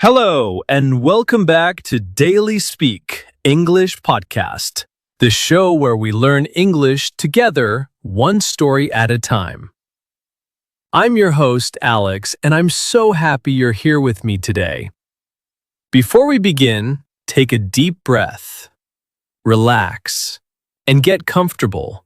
Hello, and welcome back to Daily Speak English Podcast, the show where we learn English together, one story at a time. I'm your host, Alex, and I'm so happy you're here with me today. Before we begin, take a deep breath, relax, and get comfortable.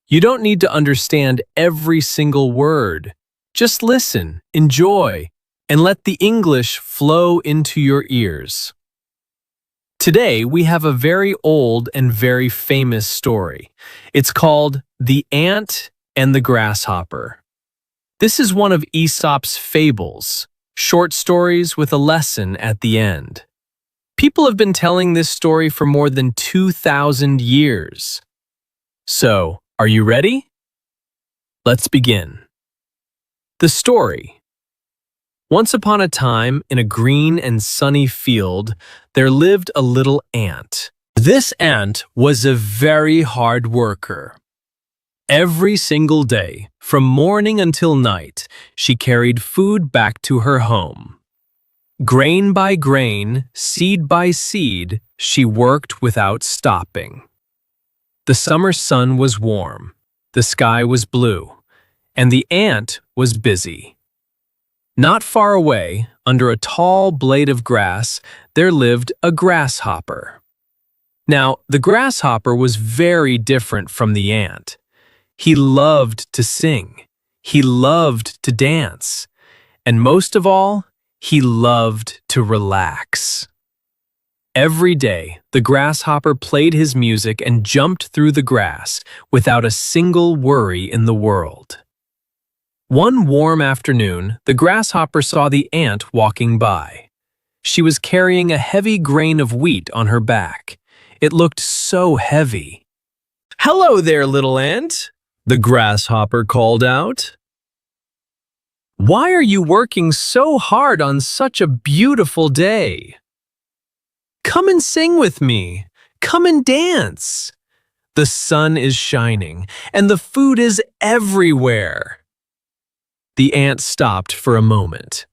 You don't need to understand every single word. Just listen, enjoy, and let the English flow into your ears. Today, we have a very old and very famous story. It's called The Ant and the Grasshopper. This is one of Aesop's fables, short stories with a lesson at the end. People have been telling this story for more than 2,000 years. So, are you ready? Let's begin. The story. Once upon a time, in a green and sunny field, there lived a little ant. This ant was a very hard worker. Every single day, from morning until night, she carried food back to her home. Grain by grain, seed by seed, she worked without stopping. The summer sun was warm, the sky was blue, and the ant was busy. Not far away, under a tall blade of grass, there lived a grasshopper. Now, the grasshopper was very different from the ant. He loved to sing, he loved to dance, and most of all, he loved to relax. Every day, the grasshopper played his music and jumped through the grass without a single worry in the world. One warm afternoon, the grasshopper saw the ant walking by. She was carrying a heavy grain of wheat on her back. It looked so heavy. "Hello there, little ant," the grasshopper called out. "Why are you working so hard on such a beautiful day? Come and sing with me. Come and dance. The sun is shining, and the food is everywhere." The ant stopped for a moment.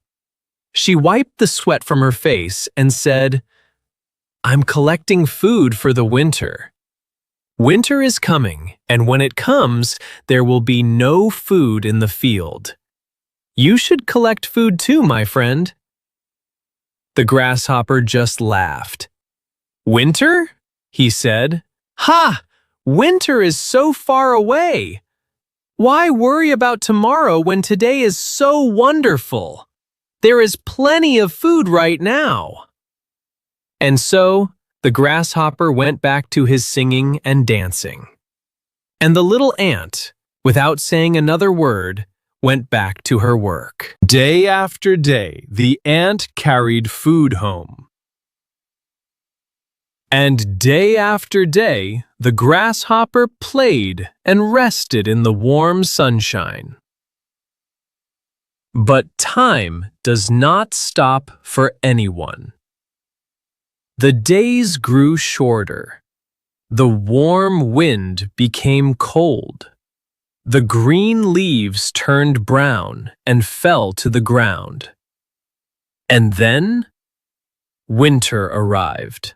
She wiped the sweat from her face and said, "I'm collecting food for the winter. Winter is coming, and when it comes, there will be no food in the field. You should collect food too, my friend." The grasshopper just laughed. "Winter?" he said. "Ha! Winter is so far away. Why worry about tomorrow when today is so wonderful? There is plenty of food right now." And so, the grasshopper went back to his singing and dancing. And the little ant, without saying another word, went back to her work. Day after day, the ant carried food home. And day after day, the grasshopper played and rested in the warm sunshine. But time does not stop for anyone. The days grew shorter. The warm wind became cold. The green leaves turned brown and fell to the ground. And then, winter arrived.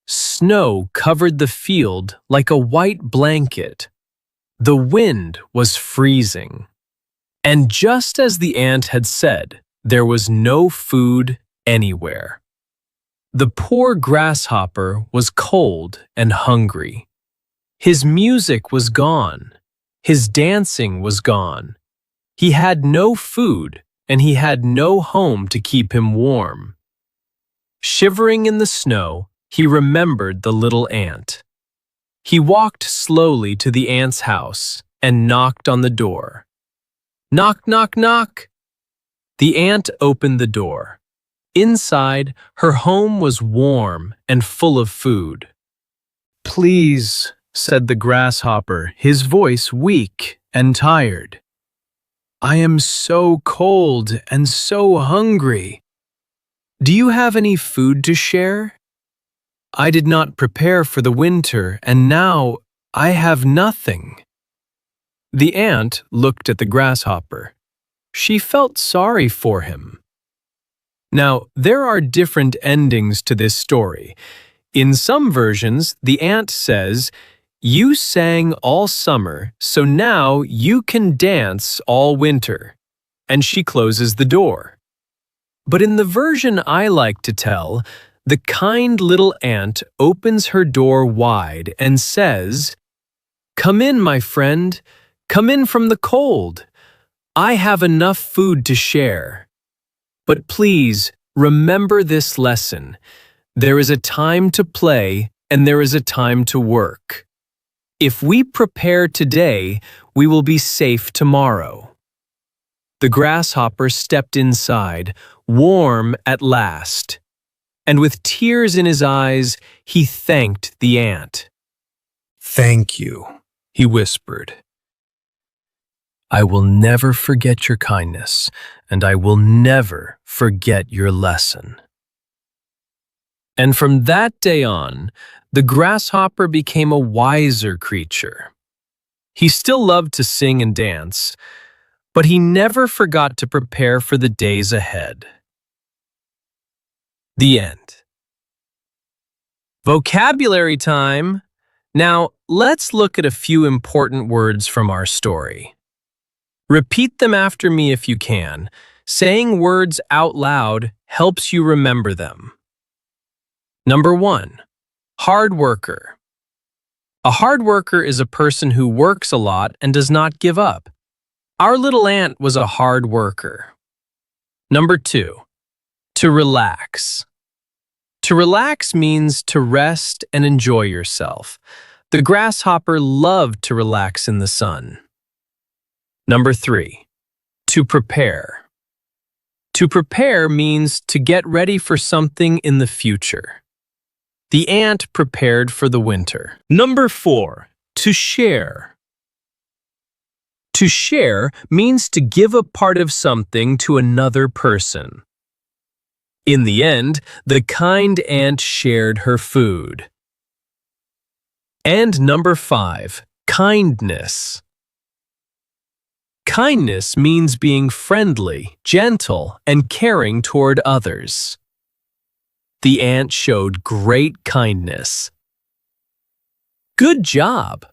Snow covered the field like a white blanket. The wind was freezing. And just as the ant had said, there was no food anywhere. The poor grasshopper was cold and hungry. His music was gone. His dancing was gone. He had no food, and he had no home to keep him warm. Shivering in the snow, he remembered the little ant. He walked slowly to the ant's house and knocked on the door. Knock, knock, knock. The ant opened the door. Inside, her home was warm and full of food. "Please," said the grasshopper, his voice weak and tired. "I am so cold and so hungry. Do you have any food to share? I did not prepare for the winter, and now I have nothing." The ant looked at the grasshopper. She felt sorry for him. Now, there are different endings to this story. In some versions, the ant says, "You sang all summer, so now you can dance all winter," and she closes the door. But in the version I like to tell, the kind little ant opens her door wide and says, "Come in, my friend. Come in from the cold. I have enough food to share. But please, remember this lesson. There is a time to play and there is a time to work. If we prepare today, we will be safe tomorrow." The grasshopper stepped inside, warm at last, and with tears in his eyes, he thanked the ant. "Thank you," he whispered. "I will never forget your kindness, and I will never forget your lesson." And from that day on, the grasshopper became a wiser creature. He still loved to sing and dance, but he never forgot to prepare for the days ahead. The end. Vocabulary time! Now, let's look at a few important words from our story. Repeat them after me if you can. Saying words out loud helps you remember them. Number 1, hard worker. A hard worker is a person who works a lot and does not give up. Our little ant was a hard worker. Number 2, to relax. To relax means to rest and enjoy yourself. The grasshopper loved to relax in the sun. Number 3, to prepare. To prepare means to get ready for something in the future. The ant prepared for the winter. Number 4, to share. To share means to give a part of something to another person. In the end, the kind ant shared her food. And number 5, kindness. Kindness means being friendly, gentle, and caring toward others. The ant showed great kindness. Good job!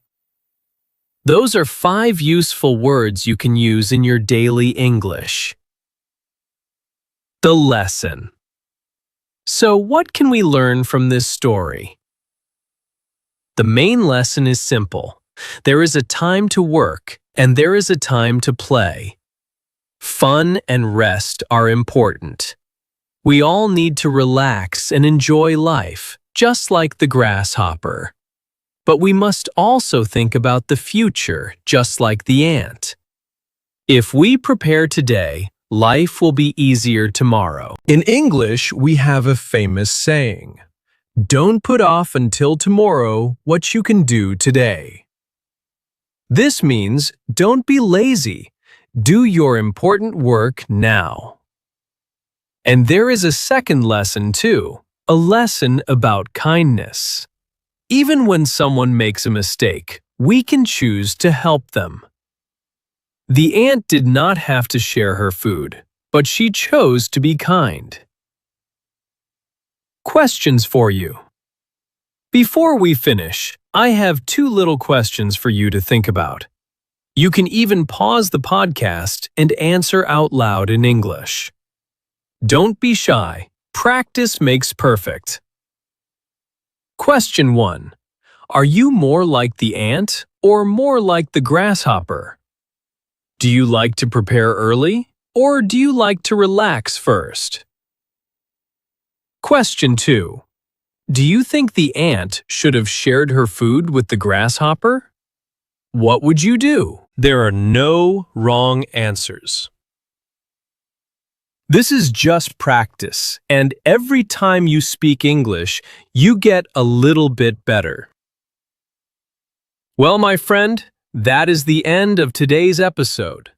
Those are 5 useful words you can use in your daily English. The lesson. So what can we learn from this story? The main lesson is simple. There is a time to work and there is a time to play. Fun and rest are important. We all need to relax and enjoy life, just like the grasshopper. But we must also think about the future, just like the ant. If we prepare today, life will be easier tomorrow. In English, we have a famous saying, "Don't put off until tomorrow what you can do today." This means don't be lazy. Do your important work now. And there is a second lesson too, a lesson about kindness. Even when someone makes a mistake, we can choose to help them. The ant did not have to share her food, but she chose to be kind. Questions for you. Before we finish, I have 2 little questions for you to think about. You can even pause the podcast and answer out loud in English. Don't be shy. Practice makes perfect. Question 1. Are you more like the ant or more like the grasshopper? Do you like to prepare early or do you like to relax first? Question 2. Do you think the ant should have shared her food with the grasshopper? What would you do? There are no wrong answers. This is just practice, and every time you speak English, you get a little bit better. Well, my friend, that is the end of today's episode.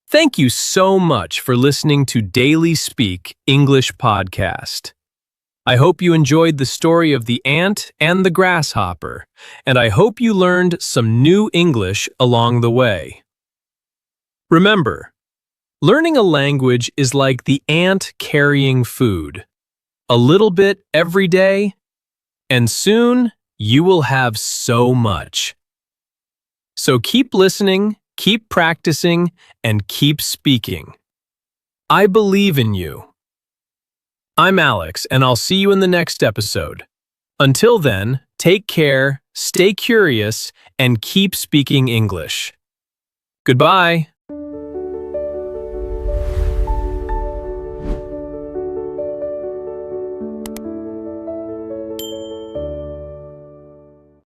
Thank you so much for listening to Daily Speak English Podcast. I hope you enjoyed the story of the ant and the grasshopper, and I hope you learned some new English along the way. Remember, Learning a language is like the ant carrying food. A little bit every day, and soon you will have so much. So keep listening, keep practicing, and keep speaking. I believe in you. I'm Alex, and I'll see you in the next episode. Until then, take care, stay curious, and keep speaking English. Goodbye.